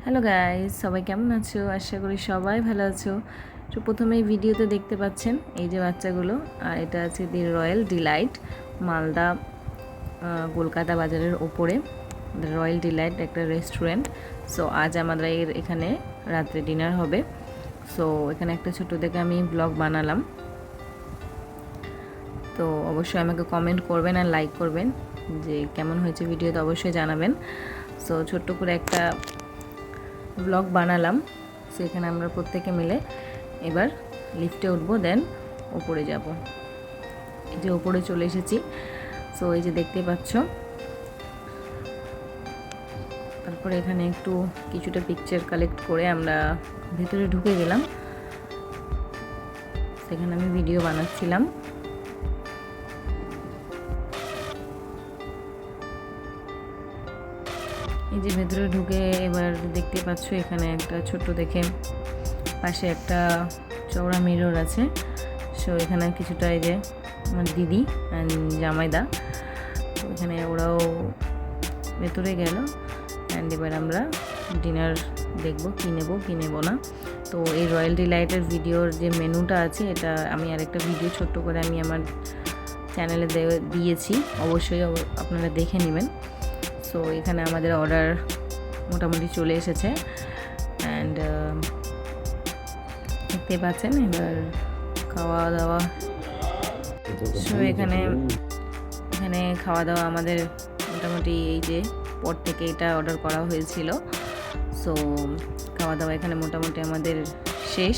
Hello guys, সবাই কেমন আছো? আশা করি সবাই ভালো আছো। তো প্রথমেই ভিডিওতে দেখতে পাচ্ছেন এই যে বাচ্চাগুলো, আর এটা আছে দি রয়্যাল ডিলাইট, মালদা কলকাতা বাজারের ওপরে রয়্যাল ডিলাইট একটা রেস্টুরেন্ট। সো আজ আমাদের এখানে রাত্রে ডিনার হবে। সো এখানে একটা ছোট দেখে আমি ব্লগ বানালাম। তো অবশ্যই আমাকে কমেন্ট করবেন আর লাইক করবেন যে কেমন হয়েছে ভিডিওতে, অবশ্যই জানাবেন। সো ছোট্ট করে একটা ব্লগ বানালাম। সেখানে আমরা প্রত্যেকে মিলে এবার লিফটে উঠবো, দেন ওপরে যাব। এই যে ওপরে চলে এসেছি। সো এই যে দেখতে পাচ্ছ, তারপরে এখানে একটু কিছুটা পিকচার কালেক্ট করে আমরা ভেতরে ঢুকে গেলাম। সেখানে আমি ভিডিও বানাচ্ছিলাম। এই যে ভেতরে ঢুকে এবার দেখতে পাচ্ছ এখানে একটা ছোট্ট দেখে পাশে একটা চওড়া মিরর আছে। সো এখানে কিছুটা এই যে আমার দিদি জামাইদা, তো এখানে ওরাও ভেতরে গেল। অ্যান্ড এবার আমরা ডিনার দেখব, কী নেব কী নেব না। তো এই রয়্যাল ডিলাইটের ভিডিওর যে মেনুটা আছে, এটা আমি আরেকটা ভিডিও ছোট্ট করে আমি আমার চ্যানেলে দিয়েছি, অবশ্যই আপনারা দেখে নেবেন। সো এখানে আমাদের অর্ডার মোটামুটি চলে এসেছে। অ্যান্ড দেখতে পাচ্ছেন এবার খাওয়া দাওয়া। সো এখানে খাওয়া দাওয়া আমাদের মোটামুটি এই যে পর থেকে এটা অর্ডার করা হয়েছিল। সো খাওয়া দাওয়া এখানে মোটামুটি আমাদের শেষ।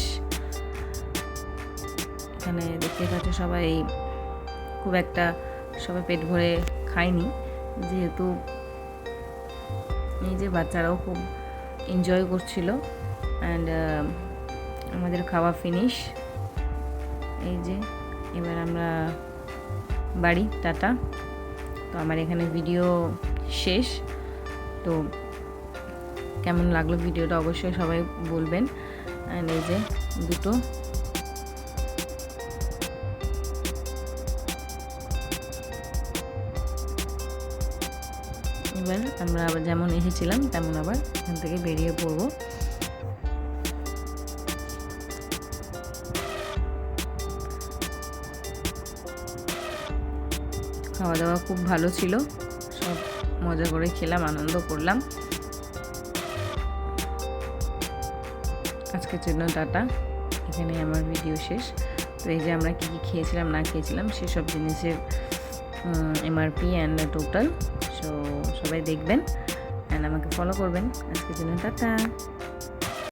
এখানে দেখতে পাচ্ছ সবাই খুব একটা সবাই পেট ভরে খায়নি, যেহেতু এই যে বাচ্চারাও খুব এনজয় করছিল। অ্যান্ড আমাদের খাওয়া ফিনিশ। এই যে এবার আমরা বাড়ি, টাটা। তো আমার এখানে ভিডিও শেষ। তো কেমন লাগলো ভিডিওটা অবশ্যই সবাই বলবেন। অ্যান্ড এই যে দুটো এবার আমরা আবার যেমন এসেছিলাম তেমন আবার এখান থেকে বেরিয়ে পড়বো। খাওয়া দাওয়া খুব ভালো ছিল, সব মজা করে খেলাম, আনন্দ করলাম। আজকের জন্য টাটা, এখানে আমার ভিডিও শেষ। তো এই যে আমরা কী কী খেয়েছিলাম না খেয়েছিলাম সেসব জিনিসের এমআরপি অ্যান্ড টোটাল। সো সবাই দেখবেন অ্যান্ড আমাকে ফলো করবেন। আজকের জন্য টাটা।